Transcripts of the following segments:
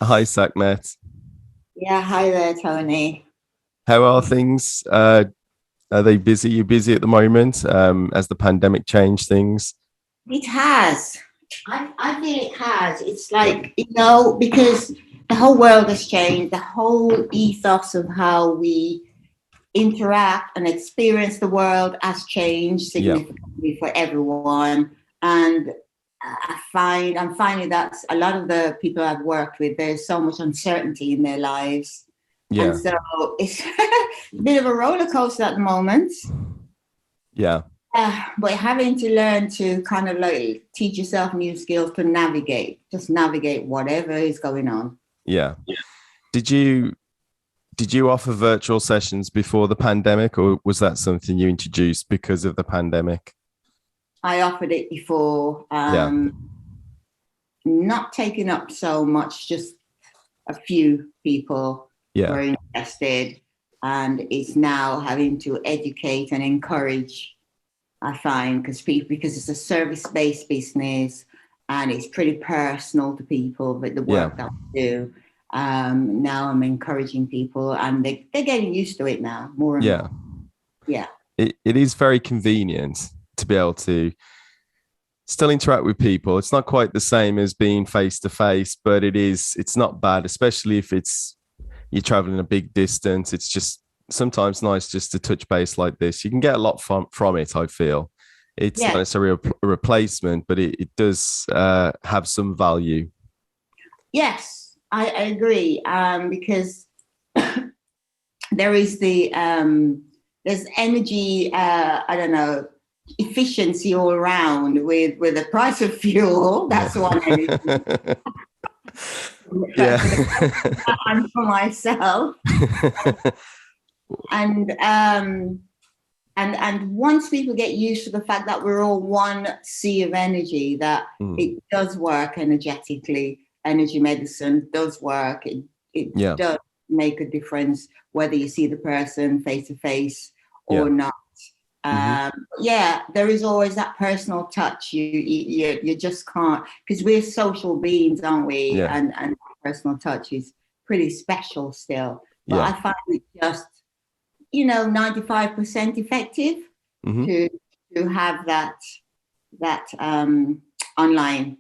Hi, Sakhmet. Yeah, hi there, Tony. How are things? Are they busy? You busy at the moment? As the pandemic changed things? It has. I feel it has. It's like, because the whole world has changed, the whole ethos of how we interact and experience the world has changed Yeah, significantly for everyone. And I'm finding that a lot of the people I've worked with, there's so much uncertainty in their lives. And yeah, so it's a bit of a roller coaster at the moment. yeah, But having to learn to kind of like teach yourself new skills to just navigate whatever is going on. yeah. Did you did you offer virtual sessions before the pandemic, or was that something you introduced because of the pandemic? I offered it before, Yeah, not taking up so much, just a few people yeah, were interested, and it's now having to educate and encourage. I find because it's a service-based business and it's pretty personal to people, but the yeah, work that we do. Now I'm encouraging people, and they're getting used to it now, more and yeah. more. Yeah. It is very convenient to be able to still interact with people. It's not quite the same as being face to face, but it's not bad, especially if it's you're traveling a big distance. It's just sometimes nice just to touch base like this. You can get a lot from it, I feel. It's not Yes. necessarily a replacement, but it does have some value. Yes, I agree. Because there is there's energy. I don't know, efficiency all around with the price of fuel. Yeah. That's one energy. Yeah. For the and for myself, and once people get used to the fact that we're all one sea of energy, that Mm. it does work energetically. Energy medicine does work. It Yeah. does make a difference whether you see the person face to face Yeah. or not. Hmm. Yeah, there is always that personal touch. You just can't, because we're social beings, aren't we? Yeah. And personal touch is pretty special still. But Yeah. I find it just 95% effective Hmm. to have that online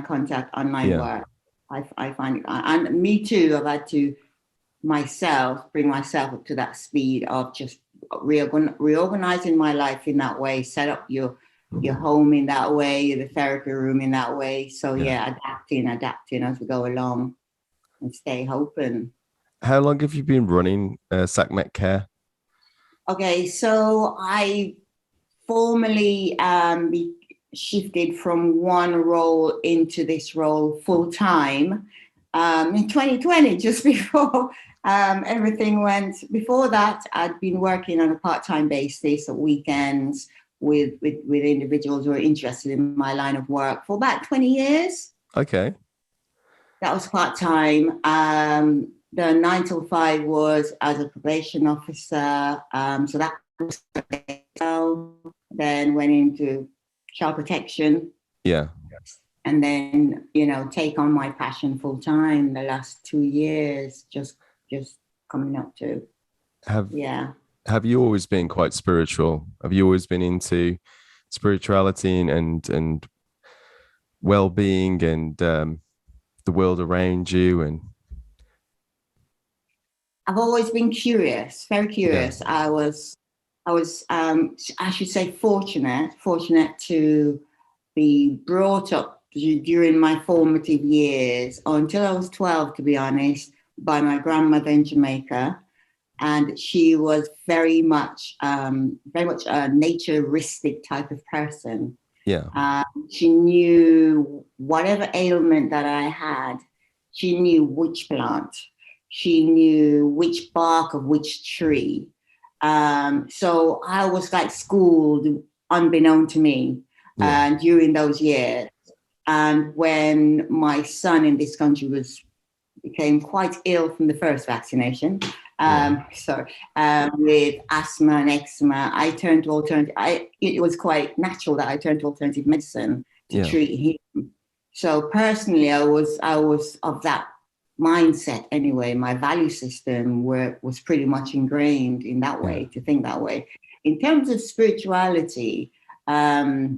contact, online Yeah. work. I find it, and me too. I've had to myself bring myself up to that speed of just reorganizing my life in that way, set up your home in that way, the therapy room in that way. So Yeah. yeah, adapting as we go along and stay open. How long have you been running Sakhmet Care? Okay, so I formally shifted from one role into this role full time in 2020, just before everything went. Before that, I'd been working on a part time basis at weekends with individuals who are interested in my line of work for about 20 years. Okay. That was part time. The 9 till 5 was as a probation officer. So that was then went into child protection, Yeah. and then take on my passion full time the last 2 years, just coming up to. Have Yeah. have you always been quite spiritual? Have you always been into spirituality and well-being and the world around you? And I've always been curious, very yeah, curious. I was I should say fortunate to be brought up during my formative years, or until I was 12, to be honest, by my grandmother in Jamaica. And she was very much a naturistic type of person. yeah, She knew whatever ailment that I had, she knew which plant, she knew which bark of which tree. So I was like schooled unbeknown to me yeah, during those years. And when my son in this country became quite ill from the first vaccination, yeah, with asthma and eczema, I turned to alternative. It was quite natural that I turned to alternative medicine to yeah, treat him. So personally, I was of that mindset anyway, my value system was pretty much ingrained in that way, to think that way. In terms of spirituality, I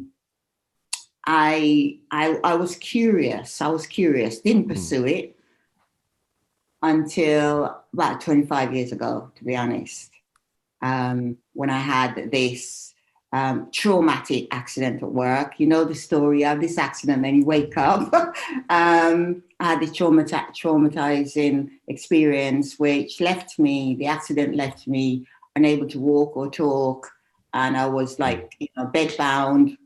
was curious. Didn't pursue it until about 25 years ago, to be honest. When I had this traumatic accident at work. You know the story of this accident, then you wake up. I had this traumatizing experience, which the accident left me unable to walk or talk. And I was like, bedbound.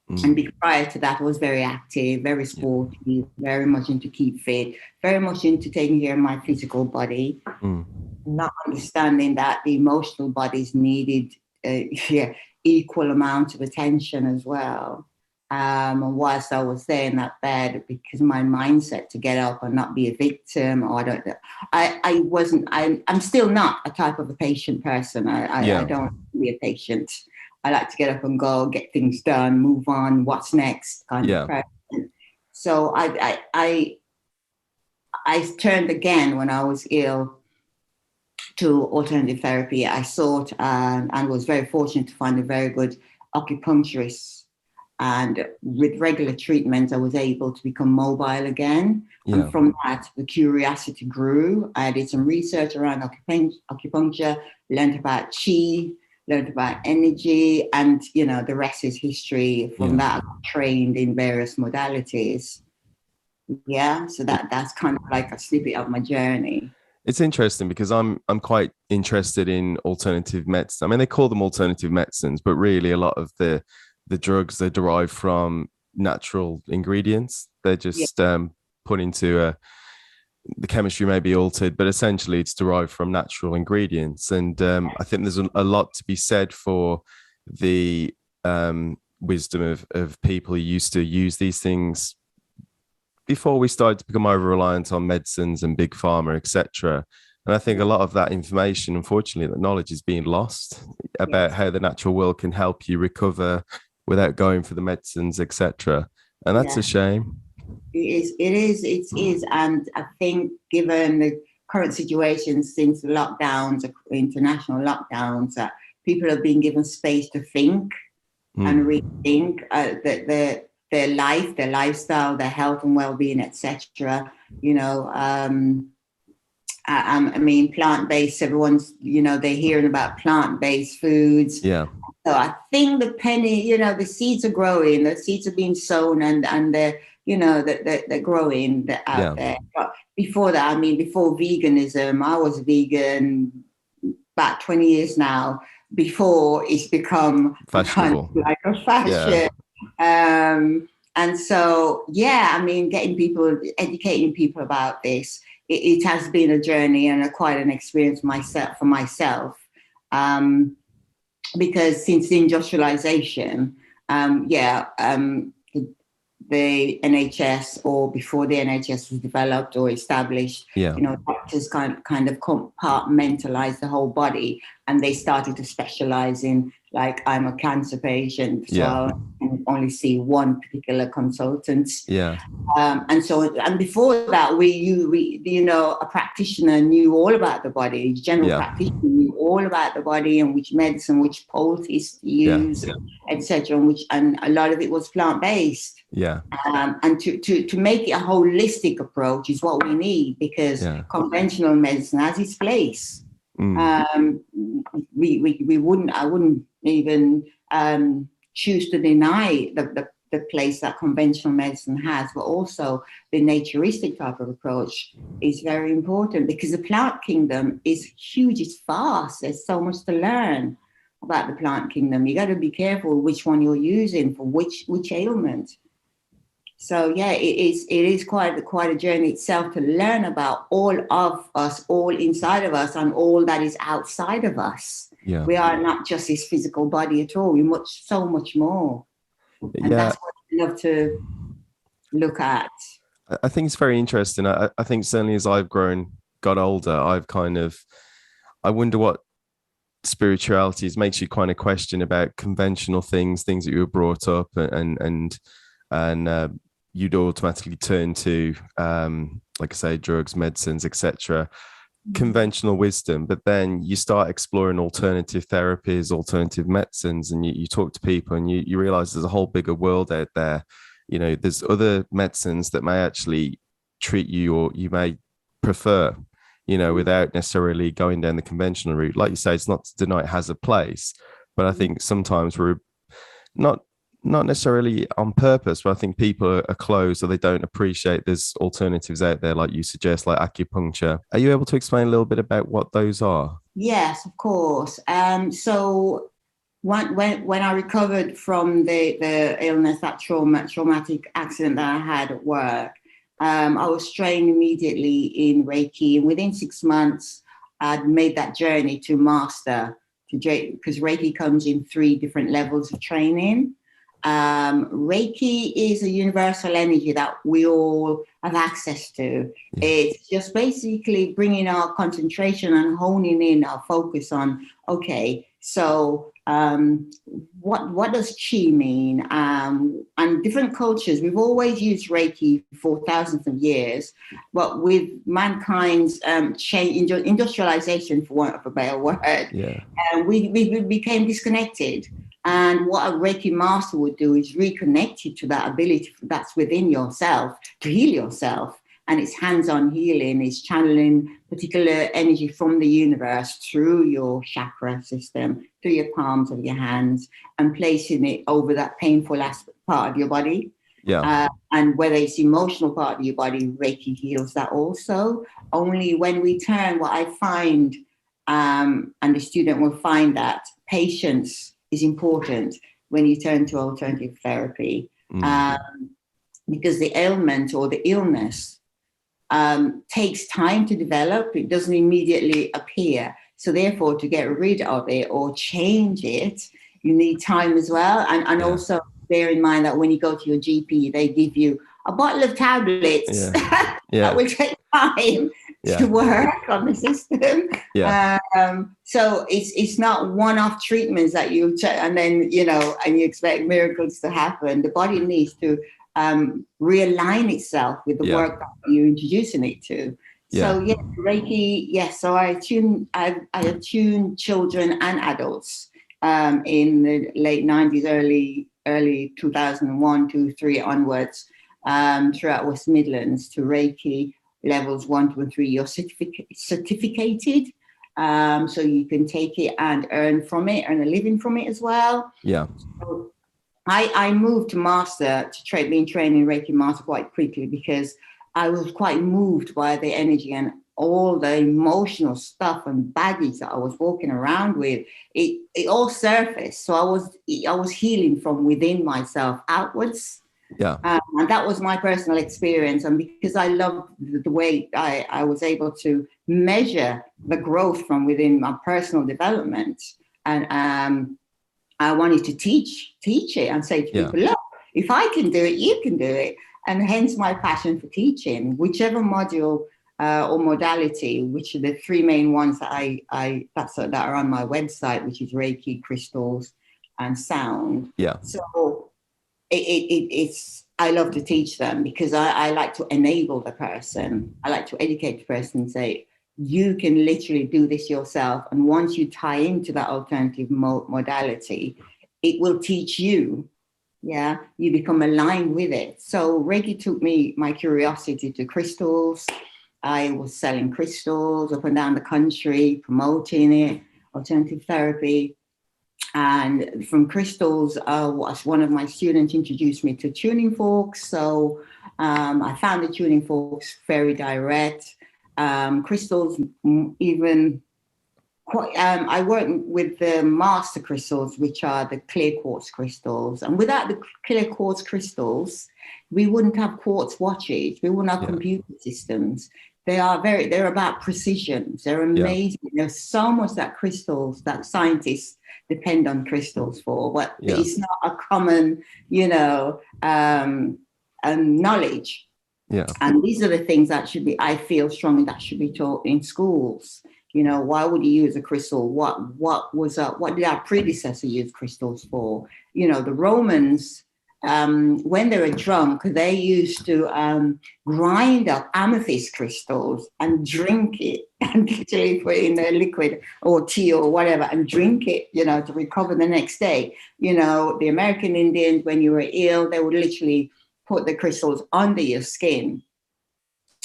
And prior to that, I was very active, very sporty, very much into keep fit, very much into taking care of my physical body, not understanding that the emotional bodies needed equal amount of attention as well. And whilst I was there in that bed, because my mindset to get up and not be a victim, or I'm still not a type of a patient person. I don't want to be a patient. I like to get up and go, get things done, move on, what's next kind of person. So I turned again when I was ill to alternative therapy. I sought and was very fortunate to find a very good acupuncturist. And with regular treatment, I was able to become mobile again. Yeah. And from that, the curiosity grew. I did some research around acupuncture, learned about qi, learned about energy, and the rest is history. From that, I got trained in various modalities. Yeah, so that's kind of like a snippet of my journey. It's interesting because I'm quite interested in alternative medicine. I mean, they call them alternative medicines, but really a lot of the drugs, they're derived from natural ingredients. They're just put into the chemistry may be altered, but essentially it's derived from natural ingredients. And I think there's a lot to be said for the wisdom of people who used to use these things before we started to become over-reliant on medicines and big pharma, etc. And I think a lot of that information, unfortunately, that knowledge is being lost about how the natural world can help you recover without going for the medicines, etc. And that's a shame. It is. And I think given the current situation since the lockdowns, international lockdowns, people have been given space to think and rethink their life, their lifestyle, their health and well-being, etc. I mean, plant-based, everyone's, they're hearing about plant-based foods. Yeah. So I think the seeds are growing, the seeds are being sown and they're, they're growing out there. But before that, before veganism, I was vegan about 20 years now, before it's become fashionable. Kind of like a fashion. Yeah. And so, educating people about this, it has been a journey and quite an experience for myself. Because since the industrialization, the NHS, or before the NHS was developed or established, doctors kind of compartmentalize the whole body, and they started to specialize in, like, I'm a cancer patient, so I can only see one particular consultant. Yeah. And before that, a practitioner knew all about the body. General practitioner knew all about the body and which medicine, which poultice to use, etc. And a lot of it was plant-based. Yeah. And to make it a holistic approach is what we need, because conventional medicine has its place. I wouldn't even choose to deny the place that conventional medicine has, but also the naturistic type of approach is very important, because the plant kingdom is huge, it's vast, there's so much to learn about the plant kingdom. You got to be careful which one you're using for which ailment. So it is quite a journey itself to learn about all of us, all inside of us, and all that is outside of us. Yeah. We are not just this physical body at all. We're so much more. And that's what I love to look at. I think it's very interesting. I think certainly as I've got older, I wonder what spirituality is, makes you kind of question about conventional things that you were brought up and you'd automatically turn to, like I say, drugs, medicines, etc., conventional wisdom. But then you start exploring alternative therapies, alternative medicines, and you talk to people, and you realize there's a whole bigger world out there. You know, there's other medicines that may actually treat you, or you may prefer, you know, without necessarily going down the conventional route. Like you say, it's not to deny it has a place, but I think sometimes we're not necessarily on purpose, but I think people are closed, or they don't appreciate there's alternatives out there, like you suggest, like acupuncture. Are you able to explain a little bit about what those are? Yes, of course. So when I recovered from the illness, that traumatic accident that I had at work, I was trained immediately in Reiki, and within 6 months, I'd made that journey to master, because Reiki comes in 3 different levels of training. Reiki is a universal energy that we all have access to. Yeah. It's just basically bringing our concentration and honing in our focus on, okay, so what does chi mean? And different cultures, we've always used Reiki for thousands of years, but with mankind's change, industrialization, for want of a better word, we became disconnected. And what a Reiki master would do is reconnect you to that ability that's within yourself to heal yourself. And it's hands-on healing, it's channeling particular energy from the universe through your chakra system, through your palms of your hands, and placing it over that painful part of your body. Yeah. And whether it's the emotional part of your body, Reiki heals that also. Only when we turn, what I find, and the student will find, that patience is important when you turn to alternative therapy, because the ailment or the illness takes time to develop. It doesn't immediately appear. So therefore, to get rid of it or change it, you need time as well. And also bear in mind that when you go to your GP, they give you a bottle of tablets that will take time to work on the system. So it's not one-off treatments that you and then, and you expect miracles to happen. The body needs to realign itself with the work that you're introducing it to. So Reiki, so I attune children and adults in the late 90s, early 2001, 2, 3 onwards, throughout West Midlands, to Reiki levels 1, 2, and 3. You're certificated, so you can take it and earn a living from it as well. So I moved to master, being trained in Reiki master quite quickly, because I was quite moved by the energy and all the emotional stuff and baggage that I was walking around with. It all surfaced. So I was healing from within myself outwards. And that was my personal experience. And because I loved the way I was able to measure the growth from within my personal development, and I wanted to teach it and say to people, look, if I can do it, you can do it. And hence my passion for teaching, whichever module or modality, which are the 3 main ones that that are on my website, which is Reiki, crystals, and sound. So it's I love to teach them, because I like to enable the person. I like to educate the person and say, you can literally do this yourself. And once you tie into that alternative modality, it will teach you. You become aligned with it. So Reiki took my curiosity to crystals. I was selling crystals up and down the country, promoting it, alternative therapy. And from crystals, one of my students introduced me to tuning forks. So I found the tuning forks very direct. Crystals, even quite, I work with the master crystals, which are the clear quartz crystals. And without the clear quartz crystals, we wouldn't have quartz watches. We wouldn't have computer systems. They're about precision. They're amazing. There's so much that scientists depend on crystals for, but it's not a common, knowledge. And these are the things that I feel strongly that should be taught in schools. Why would you use a crystal? What did our predecessor use crystals for? The Romans when they were drunk, they used to grind up amethyst crystals and drink it, and literally put it in a liquid or tea or whatever and drink it, to recover the next day. The American Indians, when you were ill, they would literally put the crystals under your skin,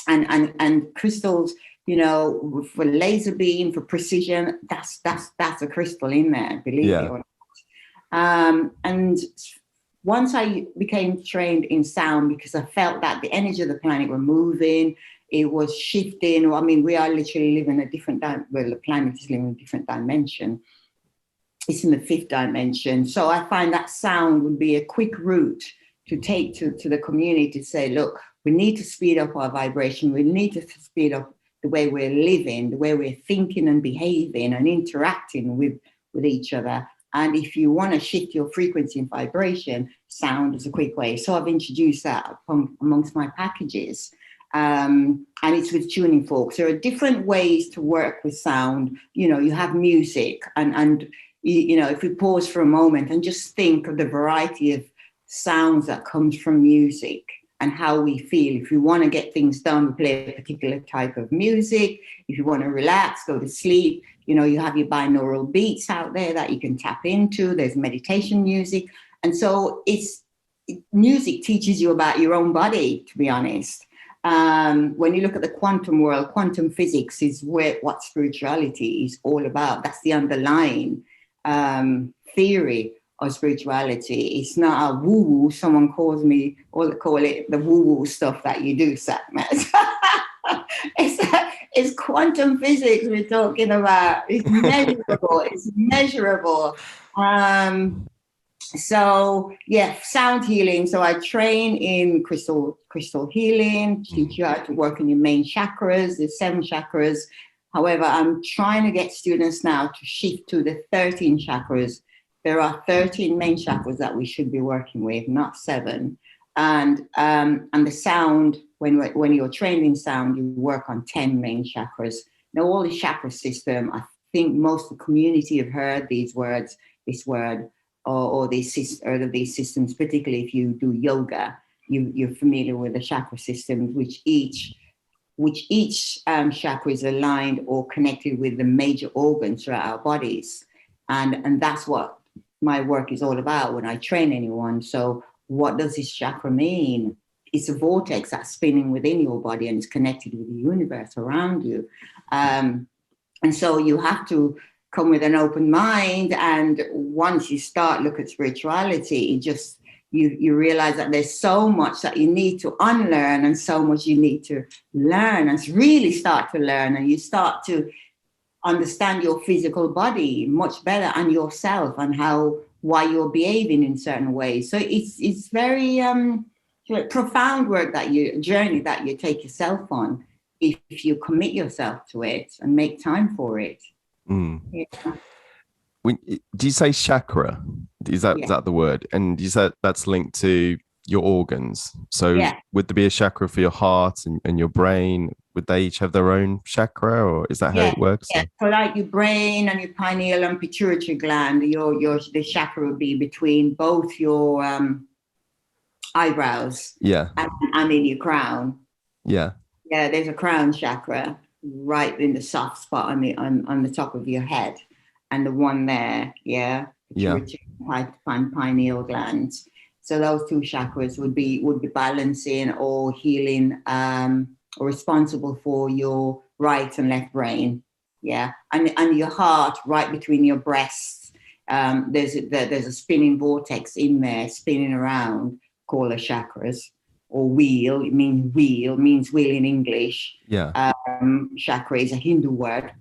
and crystals, for laser beam, for precision, that's a crystal in there, believe it or not. And once I became trained in sound, because I felt that the energy of the planet were moving, it was shifting. I mean, we are literally living a different the planet is living in a different dimension. It's in the 5th dimension. So I find that sound would be a quick route to take to the community to say, look, we need to speed up our vibration. We need to speed up the way we're living, the way we're thinking and behaving and interacting with each other. And if you want to shift your frequency and vibration, sound is a quick way. So I've introduced that amongst my packages. And it's with tuning forks. There are different ways to work with sound. You have music, and if we pause for a moment and just think of the variety of sounds that comes from music and how we feel. If you want to get things done, we play a particular type of music. If you want to relax, go to sleep, you have your binaural beats out there that you can tap into. There's meditation music. And so music teaches you about your own body, to be honest. When you look at the quantum world, quantum physics is what spirituality is all about. That's the underlying theory of spirituality. It's not a woo-woo. Someone calls me, or they call it the woo-woo stuff that you do, Sakhmet. It's quantum physics we're talking about. It's measurable. It's measurable. So sound healing. So I train in crystal healing, teach you how to work on your main chakras. There's 7 chakras. However, I'm trying to get students now to shift to the 13 chakras. There are 13 main chakras that we should be working with, not 7. And the sound, when you're trained in sound, you work on 10 main chakras. Now, all the chakra system, I think most of the community have heard this word, or these systems, particularly if you do yoga, you're familiar with the chakra systems, which each chakra is aligned or connected with the major organs throughout our bodies. And that's what my work is all about when I train anyone. So what does this chakra mean? It's a vortex that's spinning within your body and is connected with the universe around you. And so you have to come with an open mind. And once you start look at spirituality, it just, you realize that there's so much that you need to unlearn and so much you need to learn and really start to learn. And you start to understand your physical body much better and yourself and why you're behaving in certain ways. So it's very profound work journey that you take yourself on if you commit yourself to it and make time for it. Mm. Yeah. Do you say chakra? Is that the word? And you said that's linked to your organs. So would there be a chakra for your heart and your brain? Would they each have their own chakra, or is that how it works? Yeah. So like your brain and your pineal and pituitary gland, the chakra would be between both your eyebrows. Yeah. And in your crown. Yeah. Yeah, there's a crown chakra right in the soft spot on the top of your head. And the one there, pituitary and pineal glands. So those 2 chakras would be balancing or healing or responsible for your right and left brain. Yeah. And your heart right between your breasts. There's a spinning vortex in there, spinning around, called the chakras, or wheel. It means wheel in English. Yeah. Chakra is a Hindu word.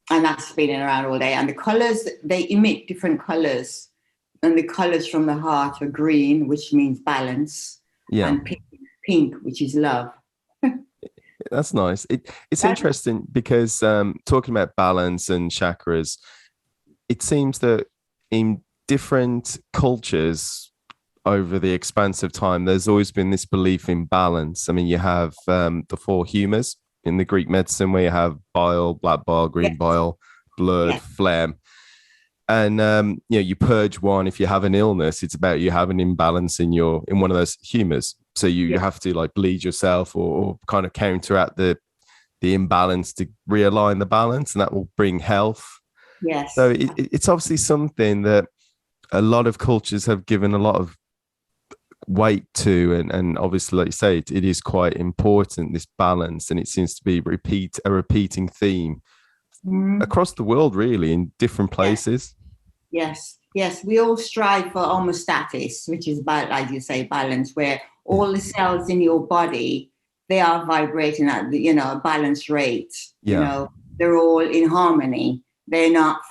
And that's spinning around all day. And the colors, they emit different colors. And the colors from the heart are green, which means balance. Yeah. And pink, which is love. That's nice. It's interesting because talking about balance and chakras, it seems that in different cultures over the expanse of time, there's always been this belief in balance. I mean, you have the 4 humours in the Greek medicine, where you have bile, black bile, green bile, blood, phlegm. And you purge one. If you have an illness, it's about you having imbalance in one of those humors. So you have to like bleed yourself or kind of counteract the imbalance to realign the balance, and that will bring health. Yes. So it's obviously something that a lot of cultures have given a lot of weight to, and obviously, like you say, it is quite important, this balance, and it seems to be a repeating theme across the world, really, in different places. Yes. We all strive for homeostasis, which is about, like you say, balance, where all the cells in your body, they are vibrating at a balanced rate. They're all in harmony. They're not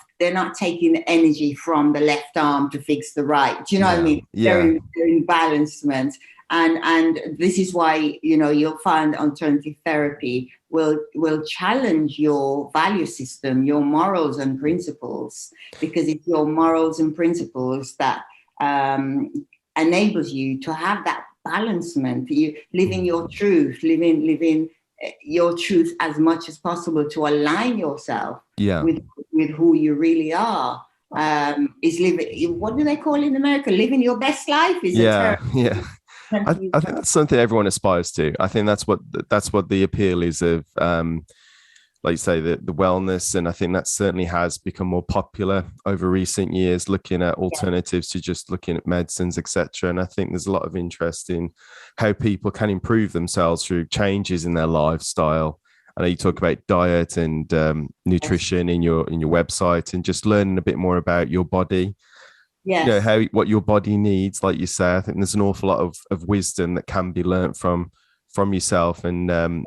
taking energy from the left arm to fix the right. Do you know what I mean? They're in balancement. And this is why, you'll find alternative therapy will challenge your value system, your morals and principles, because it's your morals and principles that enables you to have that balancement. You living your truth, living your truth as much as possible to align yourself with who you really are. Is living, what do they call it in America? Living your best life is a term. I think that's something everyone aspires to. I think that's what the appeal is of, like you say, the wellness. And I think that certainly has become more popular over recent years, looking at alternatives to just looking at medicines, etc. And I think there's a lot of interest in how people can improve themselves through changes in their lifestyle. I know you talk about diet and nutrition in your website, and just learning a bit more about your body. Yes. What your body needs, like you say. I think there's an awful lot of wisdom that can be learnt from yourself, and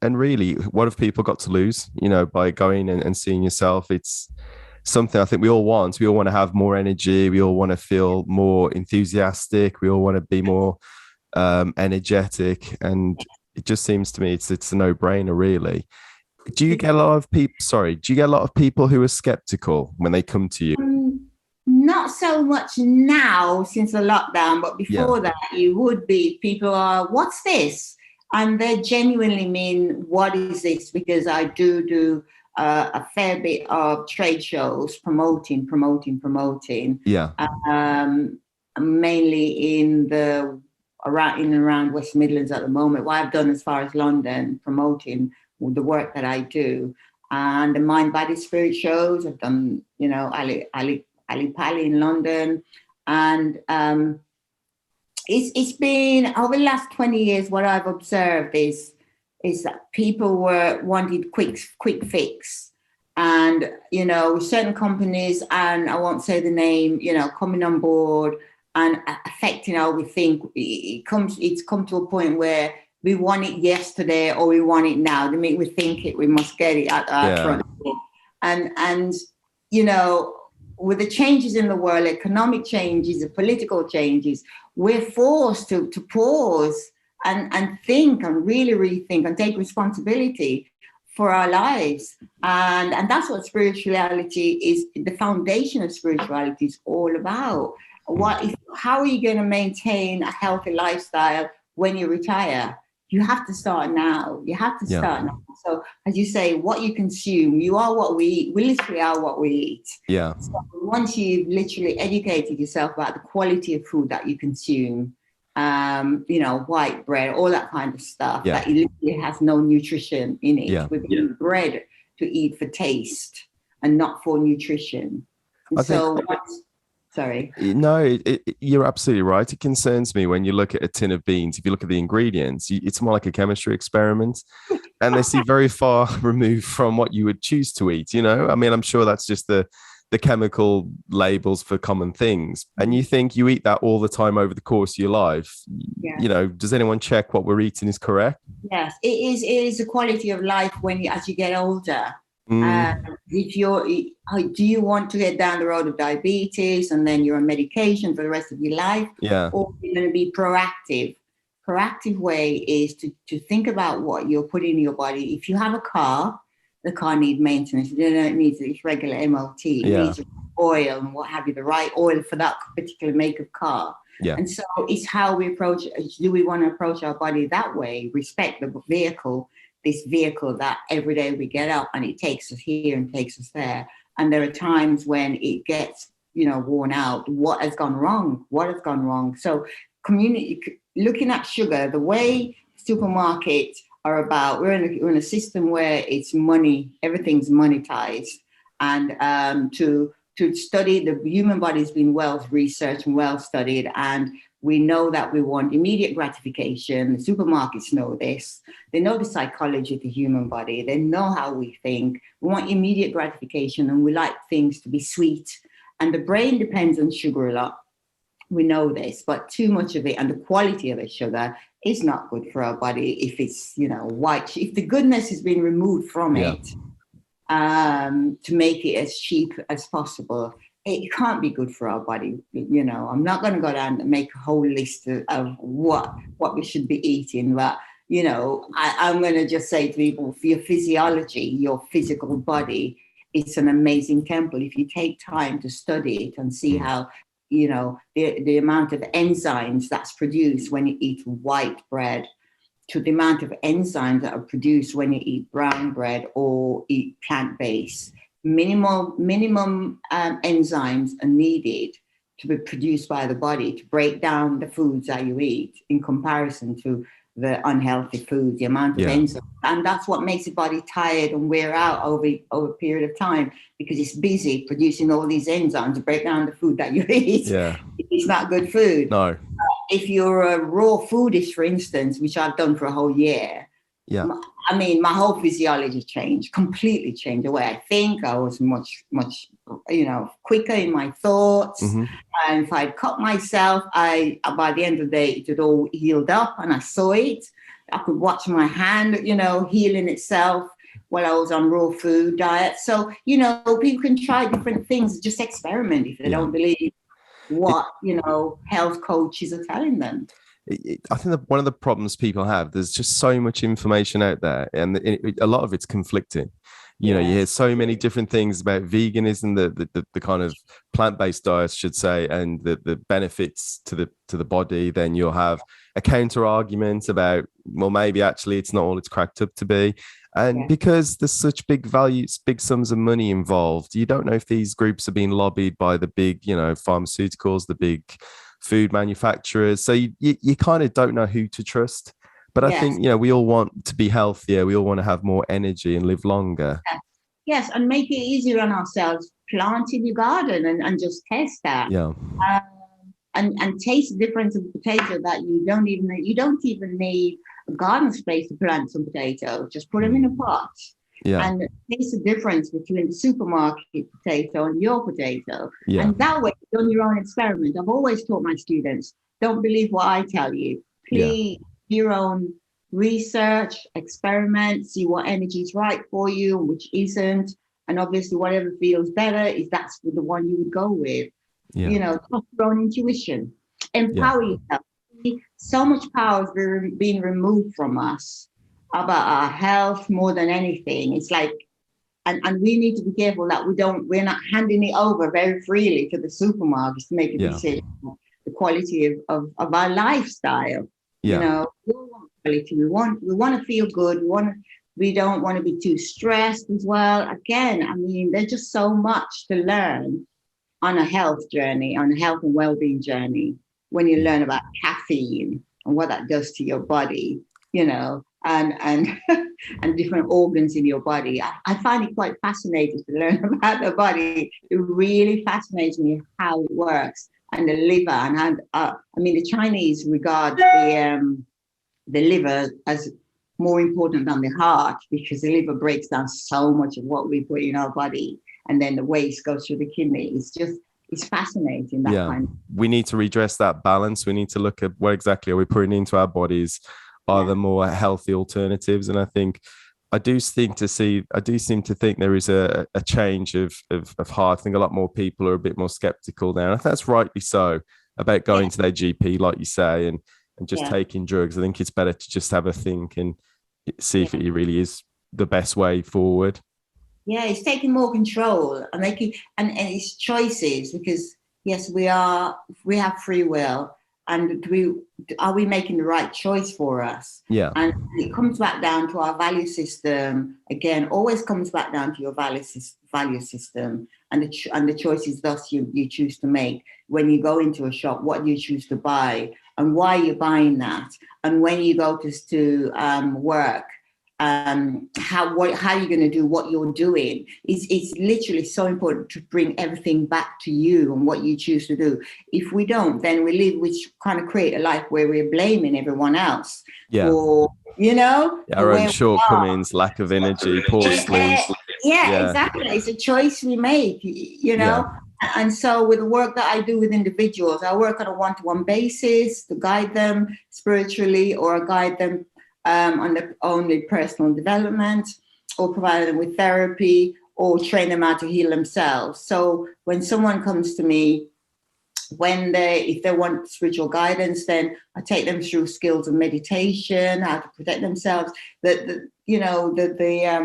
really, what have people got to lose, by going and seeing yourself? It's something I think we all want. We all want to have more energy. We all want to feel more enthusiastic. We all want to be more energetic, and it just seems to me it's a no-brainer, really. Do you get a lot of people who are skeptical when they come to you? Not so much now since the lockdown, but before that, you would be. People are, what's this? And they genuinely mean, what is this? Because I do a fair bit of trade shows, promoting. Yeah. Mainly in and around West Midlands at the moment. What I've done as far as London, promoting the work that I do, and the Mind Body Spirit shows. I've done, Ali Pali in London, and it's been over the last 20 years. What I've observed is that people wanted quick fix, and certain companies, and I won't say the name, coming on board and affecting how we think. It's come to a point where we want it yesterday or we want it now. They make we think it, we must get it at our front door. And with the changes in the world, economic changes, the political changes, we're forced to pause and think and really think and take responsibility for our lives. And that's what spirituality is. The foundation of spirituality is all about. How are you going to maintain a healthy lifestyle when you retire? You have to start now. Start now. So as you say, what you consume, you are what we eat. We literally are what we eat. Yeah. So once you've literally educated yourself about the quality of food that you consume, white bread, all that kind of stuff, that it literally has no nutrition in it. We're being bred to eat for taste and not for nutrition. Sorry. No, you're absolutely right. It concerns me when you look at a tin of beans. If you look at the ingredients, it's more like a chemistry experiment, and they seem very far removed from what you would choose to eat. I mean, I'm sure that's just the chemical labels for common things. And you think you eat that all the time over the course of your life. Yeah. Does anyone check what we're eating is correct? Yes, it is the quality of life as you get older. Do you want to get down the road of diabetes and then you're on medication for the rest of your life? Yeah. Or you're going to be proactive. Proactive way is to think about what you're putting in your body. If you have a car, the car needs maintenance. It needs its regular MOT. It needs oil and what have you, the right oil for that particular make of car. Yeah. And so it's how we approach. Do we want to approach our body that way? Respect the vehicle. This vehicle that every day we get up and it takes us here and takes us there. and there are times when it gets, worn out. What has gone wrong? What has gone wrong? So looking at sugar, the way supermarkets are about, we're in a system where it's money, everything's monetized. And to study, the human body has been well researched and well studied, and we know that we want immediate gratification. The supermarkets know this. They know the psychology of the human body. They know how we think. We want immediate gratification, and we like things to be sweet. And the brain depends on sugar a lot. We know this, but too much of it and the quality of the sugar is not good for our body if it's, white. If the goodness has been removed from it, to make it as cheap as possible, it can't be good for our body. I'm not going to go down and make a whole list of what we should be eating, but I'm going to just say to people, for your physiology, your physical body, it's an amazing temple. If you take time to study it and see how, the amount of enzymes that's produced when you eat white bread, to the amount of enzymes that are produced when you eat brown bread or eat plant-based. Minimum enzymes are needed to be produced by the body to break down the foods that you eat in comparison to the unhealthy food, the amount of enzymes. And that's what makes the body tired and wear out over a period of time, because it's busy producing all these enzymes to break down the food that you eat. Yeah. It's not good food. No. If you're a raw foodist, for instance, which I've done for a whole year, my whole physiology changed, completely changed. The way I think, I was much, quicker in my thoughts. Mm-hmm. And if I'd cut myself, by the end of the day, it had all healed up and I saw it. I could watch my hand, healing itself while I was on raw food diet. So, people can try different things, just experiment if they don't believe what, health coaches are telling them. I think that one of the problems people have, there's just so much information out there, and a lot of it's conflicting. You hear so many different things about veganism, the kind of plant-based diets, should say, and the benefits to the body. Then you'll have a counter argument about, well, maybe actually it's not all it's cracked up to be. And because there's such big values, big sums of money involved, you don't know if these groups are being lobbied by the big, pharmaceuticals, the big food manufacturers. So you kind of don't know who to trust. But I think, we all want to be healthier. We all want to have more energy and live longer. Yes, and make it easier on ourselves. Plant in your garden and just test that. Yeah. And taste the difference of potato that you don't even need a garden space to plant some potatoes. Just put them in a pot. Yeah. And taste the difference between the supermarket potato and your potato. Yeah. And that way, you've done your own experiment. I've always taught my students, don't believe what I tell you. Please do your own research, experiment, see what energy is right for you and which isn't. And obviously, whatever feels better, that's the one you would go with. Yeah. Trust your own intuition. Empower yourself. So much power is being removed from us about our health more than anything. It's like, and we need to be careful that we're not handing it over very freely to the supermarkets to make a decision on the quality of our lifestyle. We want quality. We want to feel good. We don't want to be too stressed as well. Again, there's just so much to learn on a health journey, on a health and well-being journey, when you learn about caffeine and what that does to your body, and different organs in your body. I find it quite fascinating to learn about the body. It really fascinates me how it works, and the liver. And the Chinese regard the liver as more important than the heart, because the liver breaks down so much of what we put in our body, and then the waste goes through the kidney. It's fascinating. We need to redress that balance. We need to look at what exactly are we putting into our bodies. Are there more healthy alternatives? And I think I do seem to think there is a change of heart. I think a lot more people are a bit more skeptical now. And I think that's rightly so, about going to their GP, like you say, and just taking drugs. I think it's better to just have a think and see if it really is the best way forward. Yeah, it's taking more control and and it's choices, because yes, we have free will, and are we making the right choice for us? Yeah. And it comes back down to our value system. Again, always comes back down to your value system and the choices thus you choose to make. When you go into a shop, what do you choose to buy and why you're buying that? And when you go to work, how you're going to do what you're doing it's literally so important to bring everything back to you and what you choose to do. If we don't, then we kind of create a life where we're blaming everyone else for our own shortcomings, lack of energy, poor sleep. Exactly. It's a choice we make, And so with the work that I do with individuals, I work on a one-to-one basis to guide them spiritually or guide them on the personal development, or provide them with therapy, or train them how to heal themselves. So when someone comes to me, if they want spiritual guidance, then I take them through skills of meditation, how to protect themselves. The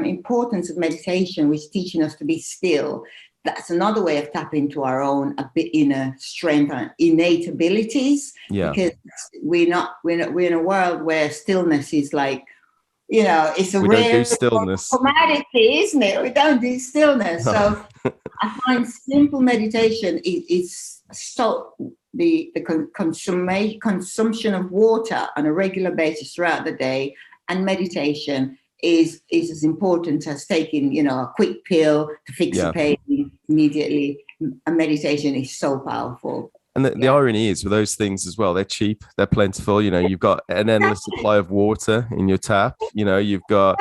importance of meditation, which is teaching us to be still. That's another way of tapping into our own inner strength and innate abilities. Yeah. Because we're in a world where stillness is like, it's a rare commodity, isn't it? We don't do stillness. So I find simple meditation is so the consumption of water on a regular basis throughout the day, and meditation is as important as taking, a quick pill to fix the pain immediately. And meditation is so powerful. And the irony is with those things as well, they're cheap, they're plentiful. You've got an endless supply of water in your tap. You've got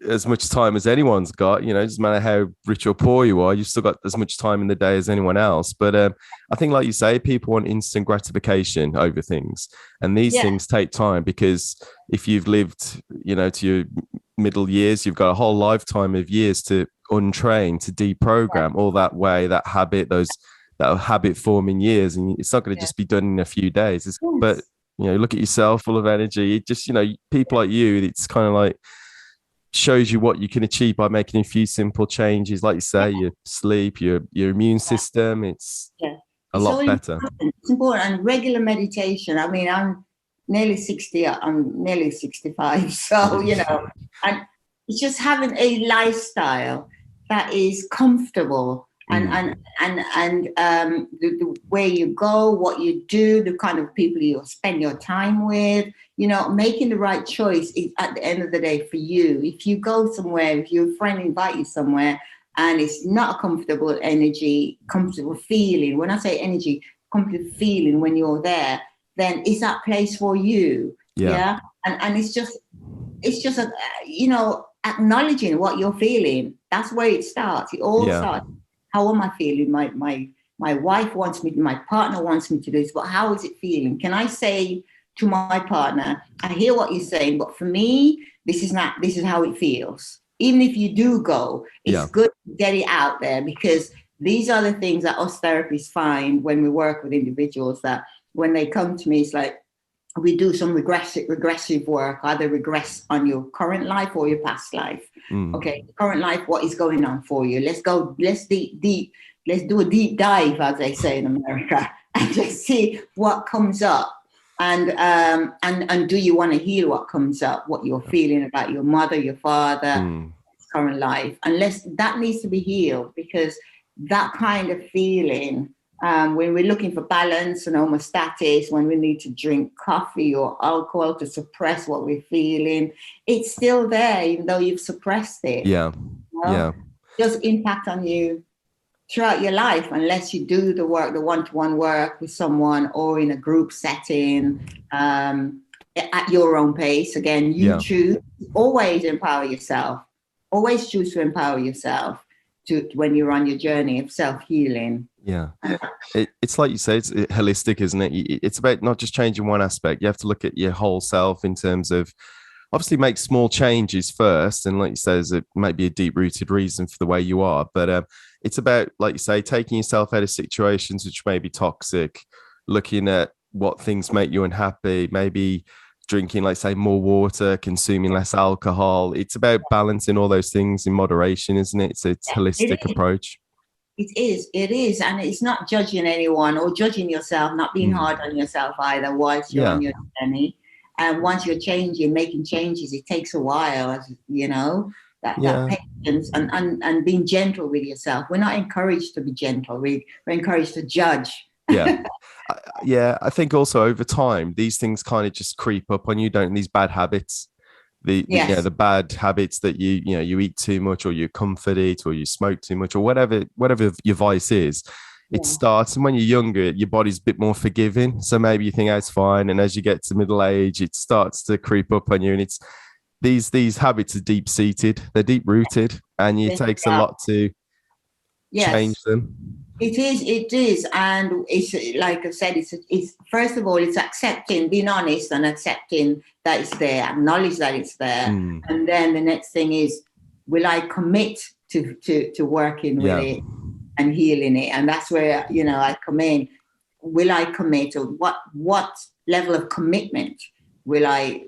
as much time as anyone's got. It doesn't matter how rich or poor you are, you've still got as much time in the day as anyone else. But I think, like you say, people want instant gratification over things. And these things take time, because if you've lived, to your middle years, you've got a whole lifetime of years to untrain, to deprogram all that way, that habit, that habit forming years. And it's not going to just be done in a few days. But, look at yourself, full of energy. It just, people like you, it's kind of like, shows you what you can achieve by making a few simple changes, like you say, your sleep, your immune system. It's a lot better. It's important. And regular meditation. I mean, I'm nearly 60. I'm nearly 65. So and it's just having a lifestyle that is comfortable, and the way you go, what you do, the kind of people you spend your time with, making the right choice is at the end of the day for you. If you go somewhere, if your friend invite you somewhere and it's not a comfortable energy, comfortable feeling, when I say energy, comfortable feeling when you're there, then is that place for you? Yeah. And it's just acknowledging what you're feeling. That's where it starts. It all starts. How am I feeling? My wife wants me, my partner wants me to do this, but how is it feeling? Can I say to my partner, I hear what you're saying, but for me, this is how it feels. Even if you do go, it's good to get it out there, because these are the things that us therapists find when we work with individuals, that when they come to me, it's like we do some regressive work, either regress on your current life or your past life. Okay, current life, what is going on for you? Let's do a deep dive, as they say in America, and just see what comes up. And do you want to heal what comes up, what you're feeling about your mother, your father, current life? Unless that needs to be healed, because that kind of feeling, when we're looking for balance and homeostasis, when we need to drink coffee or alcohol to suppress what we're feeling, it's still there, even though you've suppressed it. It does impact on you throughout your life, unless you do the work, the one-to-one work with someone, or in a group setting, at your own pace. Again, you choose. Always empower yourself. Always choose to empower yourself when you're on your journey of self-healing. It's like you say, it's holistic, isn't it? It's about not just changing one aspect. You have to look at your whole self in terms of, obviously, make small changes first, and like you say, it might be a deep-rooted reason for the way you are, but it's about, like you say, taking yourself out of situations which may be toxic, looking at what things make you unhappy, maybe drinking, like say, more water, consuming less alcohol. It's about balancing all those things in moderation, isn't it? It's a holistic approach. It is. And it's not judging anyone or judging yourself, not being hard on yourself either whilst you're on your journey. And once you're changing, making changes, it takes a while, as you know, that patience and being gentle with yourself. We're not encouraged to be gentle. We're encouraged to judge. I think also over time, these things kind of just creep up on you, don't these bad habits? The bad habits that you eat too much, or you comfort eat, or you smoke too much, or whatever your vice is. It starts, and when you're younger, your body's a bit more forgiving. So maybe you think, oh, it's fine. And as you get to middle age, it starts to creep up on you. And it's these habits are deep seated, they're deep rooted, and it takes a lot to change them. It is. And it's like I said, it's first of all, it's accepting, being honest and accepting that it's there, acknowledge that it's there. And then the next thing is, will I commit to working with it and healing it? And that's where, I come in. Will I commit, or what level of commitment will I,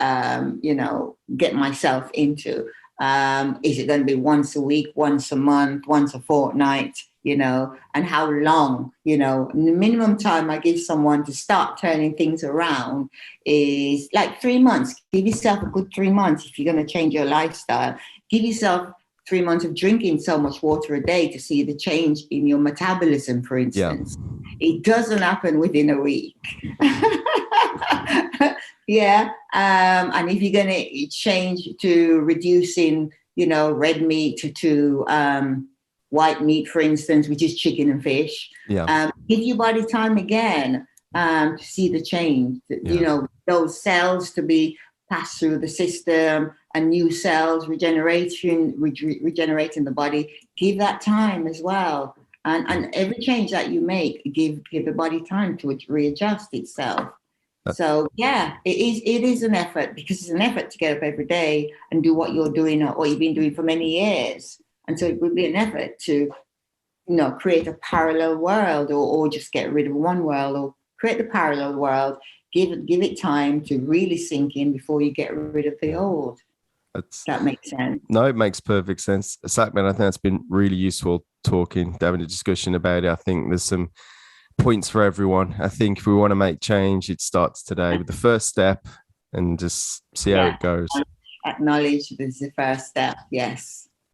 get myself into? Is it going to be once a week, once a month, once a fortnight? And how long, the minimum time I give someone to start turning things around is like 3 months. Give yourself a good 3 months if you're going to change your lifestyle. Give yourself 3 months of drinking so much water a day to see the change in your metabolism, for instance. It doesn't happen within a week. And if you're going to change to reducing, red meat to white meat, for instance, which is chicken and fish. Give your body time again to see the change. Those cells to be passed through the system, and new cells regenerating the body. Give that time as well. And every change that you make, give the body time to readjust itself. So it is an effort, because it's an effort to get up every day and do what you're doing or what you've been doing for many years. And so it would be an effort to, create a parallel world, or just get rid of one world, or create the parallel world. Give it time to really sink in before you get rid of the old. That makes sense. No, it makes perfect sense. Sakhmet, I think that's been really useful talking, having a discussion about it. I think there's some points for everyone. I think if we want to make change, it starts today with the first step, and just see how it goes. Acknowledge this is the first step. Yes.